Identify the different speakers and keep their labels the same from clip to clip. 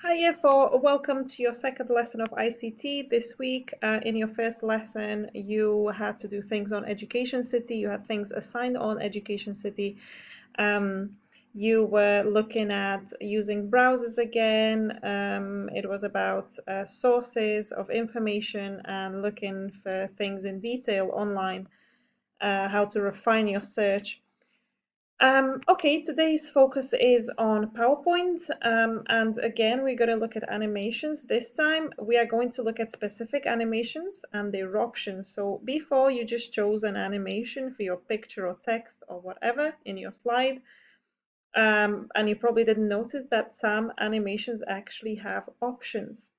Speaker 1: Hi, for welcome to your second lesson of ICT. This week, in your first lesson, you had to do things on Education City. You had things assigned on Education City. Um, you were looking at using browsers again. It was about sources of information and looking for things in detail online, how to refine your search. Okay, today's focus is on PowerPoint, and again, we're going to look at animations. This time, we are going to look at specific animations and their options. So before you just chose an animation for your picture or text or whatever in your slide, and you probably didn't notice that some animations actually have options.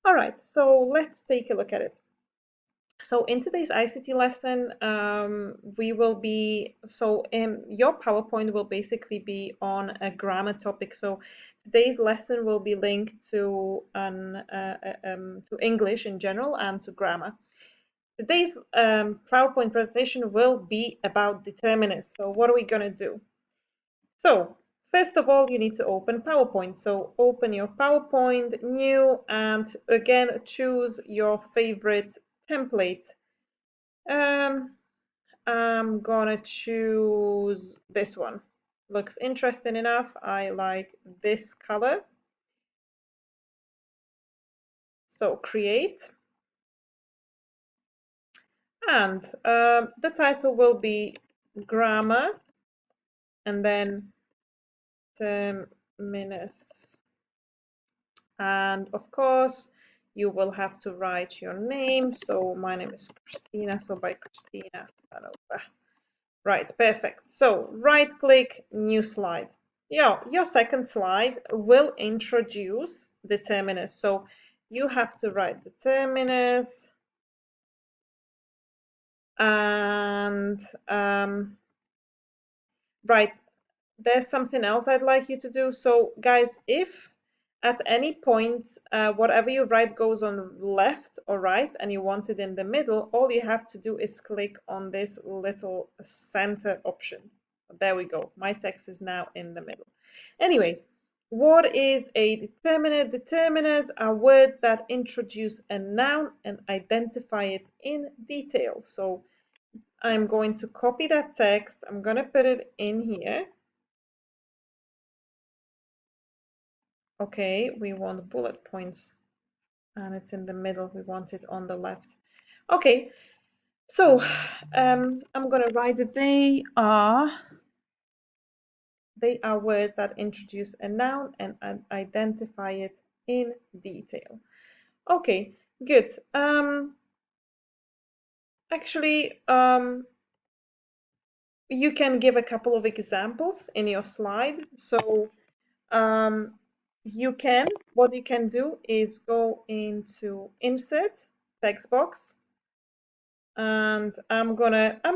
Speaker 1: All right, so let's take a look at it. So in today's ICT lesson, we will be, your PowerPoint will basically be on a grammar topic. So today's lesson will be linked to English in general and to grammar. Today's PowerPoint presentation will be about determinants. So what are we going to do? So first of all, you need to open PowerPoint. So open your PowerPoint, new, and again, choose your favorite template. Um, I'm gonna choose this one. Looks interesting enough. I like this color. So create. And the title will be grammar and then terminus. And of course, you will have to write your name. So my name is Christina. So by Christina Stanova. Right, perfect. So right click, new slide. Your second slide will introduce the terminus. So you have to write the terminus and right, there's something else I'd like you to do. So guys, if at any point whatever you write goes on left or right and you want it in the middle, all you have to do is click on this little center option. There we go. My text is now in the middle. Anyway, what is a determinant? Determinants are words that introduce a noun and identify it in detail. So I'm going to copy that text. I'm going to put it in here. Okay, we want bullet points and it's in the middle. We want it on the left. Okay, so I'm gonna write that they are words that introduce a noun and identify it in detail. Okay, good. Actually, you can give a couple of examples in your slide. So um, what you can do is go into insert text box, and I'm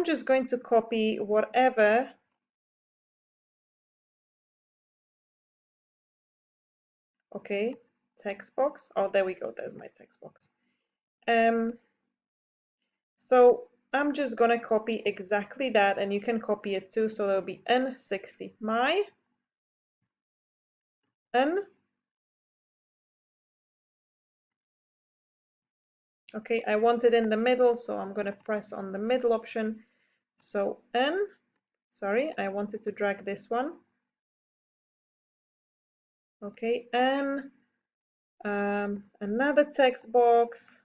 Speaker 1: just going to copy whatever. Okay, text box. Oh, there we go. There's my text box. So I'm just gonna copy exactly that, and you can copy it too. So there'll be N60. My N. Okay, I want it in the middle, so I'm gonna press on the middle option. So N. Sorry, I wanted to drag this one. Okay, N. Another text box.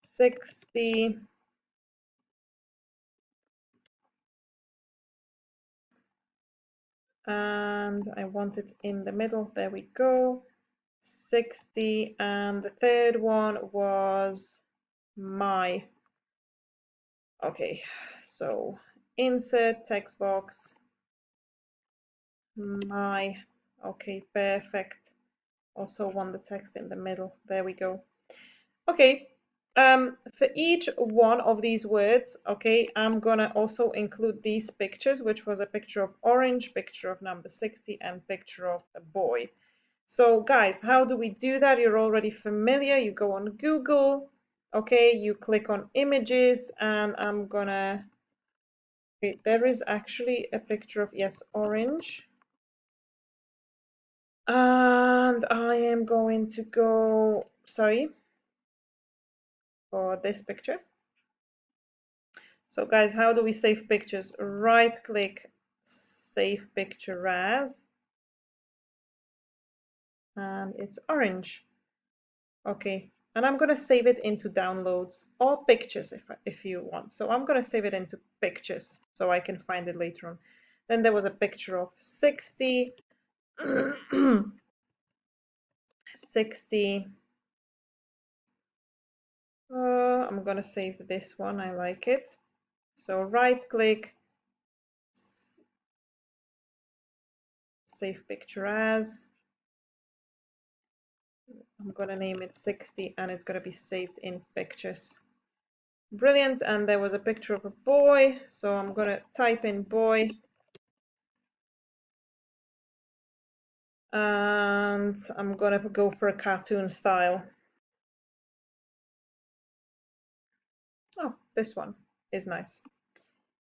Speaker 1: 60. And I want it in the middle. There we go. 60. And the third one was my. Okay, so insert text box, my. Okay, perfect. Also want the text in the middle. There we go. Okay, for each one of these words, okay, I'm gonna also include these pictures, which was a picture of orange, picture of number 60, and picture of a boy. So guys, how do we do that? You're already familiar. You go on Google, okay, you click on images, and I'm gonna, okay, there is actually a picture of, yes, orange. And I am going to go, sorry, for this picture. So guys, how do we save pictures? Right click, save picture as, and it's orange. Okay, and I'm gonna save it into downloads or pictures if you want. So I'm gonna save it into pictures so I can find it later on. Then there was a picture of 60, 60. I'm gonna save this one, I like it. So right click, save picture as. I'm gonna name it 60 and it's gonna be saved in pictures. Brilliant, and there was a picture of a boy, so I'm gonna type in boy. And I'm gonna go for a cartoon style. Oh, this one is nice.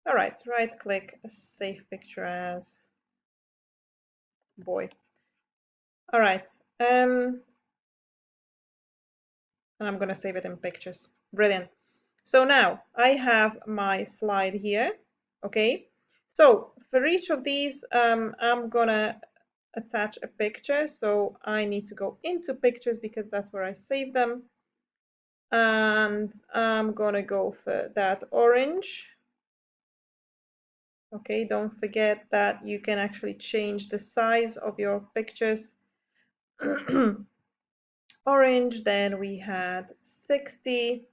Speaker 1: All right, right click, save picture as boy. All right, and I'm gonna save it in pictures. Brilliant. So now I have my slide here. Okay, so for each of these, I'm gonna attach a picture. So I need to go into pictures because that's where I save them. And I'm gonna go for that orange. Okay, don't forget that you can actually change the size of your pictures. Orange, then we had 60,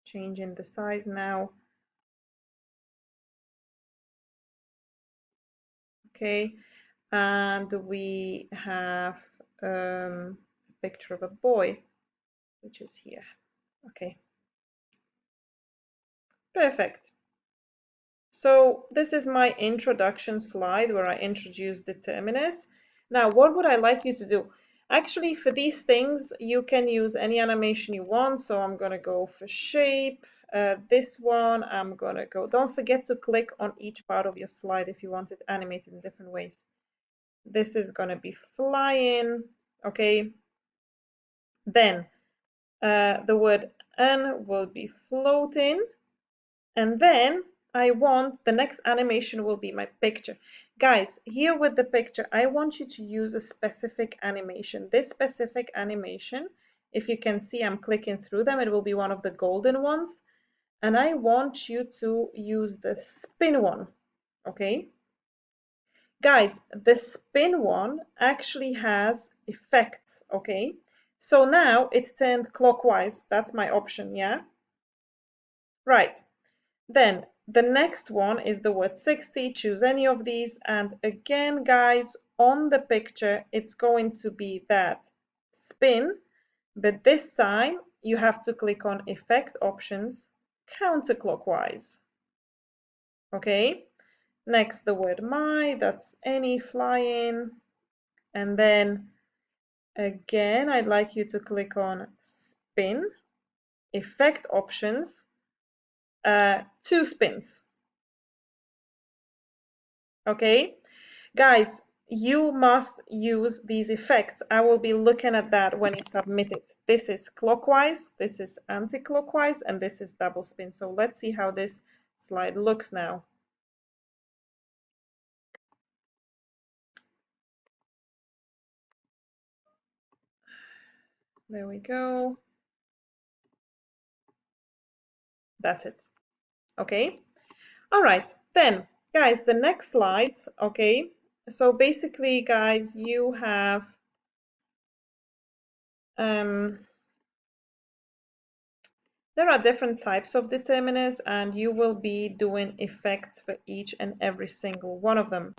Speaker 1: changing the size now. Okay, and we have a picture of a boy, which is here. Okay, perfect. So this is my introduction slide where I introduce determiners. Now, what would I like you to do? Actually, for these things, you can use any animation you want. So I'm going to go for shape. This one, I'm going to go. Don't forget to click on each part of your slide if you want it animated in different ways. This is going to be flying. Okay. Then the word N will be floating. And then I want the next animation will be my picture. Guys, here with the picture, I want you to use a specific animation. This specific animation, if you can see, I'm clicking through them. It will be one of the golden ones. And I want you to use the spin one, okay? Guys, the spin one actually has effects, okay? So now it's turned clockwise. That's my option, yeah? Right. Then the next one is the word 60. Choose any of these. And again, guys, on the picture, it's going to be that spin. But this time, you have to click on Effect Options, counterclockwise. Okay. Next, the word my. That's any flying. And then again, I'd like you to click on Spin, Effect Options, 2 spins. Okay, guys, you must use these effects. I will be looking at that when you submit it. This is clockwise, this is anti-clockwise, and this is double spin. So let's see how this slide looks now. There we go. That's it. Okay. All right. Then, guys, the next slides. Okay. So basically, guys, you have there are different types of determiners, and you will be doing effects for each and every single one of them.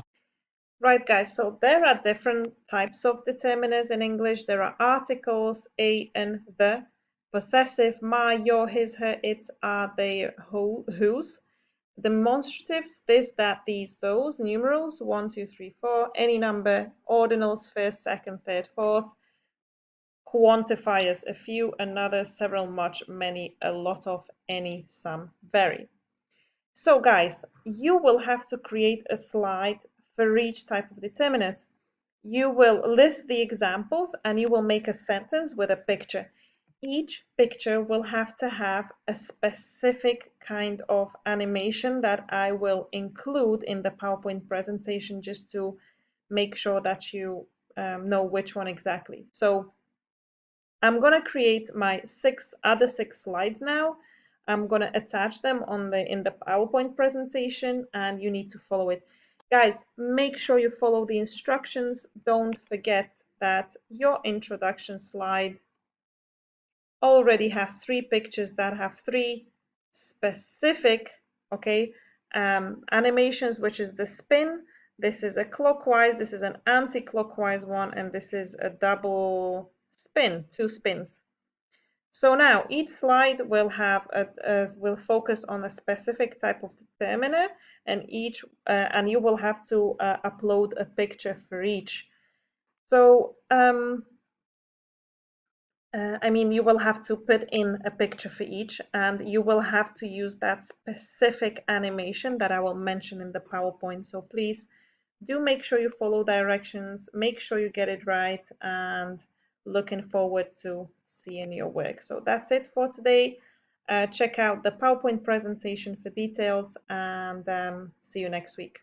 Speaker 1: Right, guys, so there are different types of determiners in English. There are articles, a and the, possessive, my, your, his, her, its, are, they, who, whose, demonstratives, this, that, these, those, numerals, 1, 2, 3, 4, any number, ordinals, first, second, third, fourth, quantifiers, a few, another, several, much, many, a lot of, any, some, very. So guys, you will have to create a slide for each type of determiners. you will list the examples and you will make a sentence with a picture. Each picture will have to have a specific kind of animation that I will include in the PowerPoint presentation just to make sure that you know which one exactly. So I'm going to create my other six slides now. I'm going to attach them in the PowerPoint presentation and you need to follow it. Guys, make sure you follow the instructions. Don't forget that your introduction slide already has three pictures that have three specific, okay, animations, which is the spin. This is a clockwise, this is an anti-clockwise one, and this is a double spin, two spins. So now each slide will have will focus on a specific type of determiner, and and you will have to upload a picture for each. So I mean, you will have to put in a picture for each, and you will have to use that specific animation that I will mention in the PowerPoint. So please do make sure you follow directions, make sure you get it right, and looking forward to seeing your work. So that's it for today. Check out the PowerPoint presentation for details, and see you next week.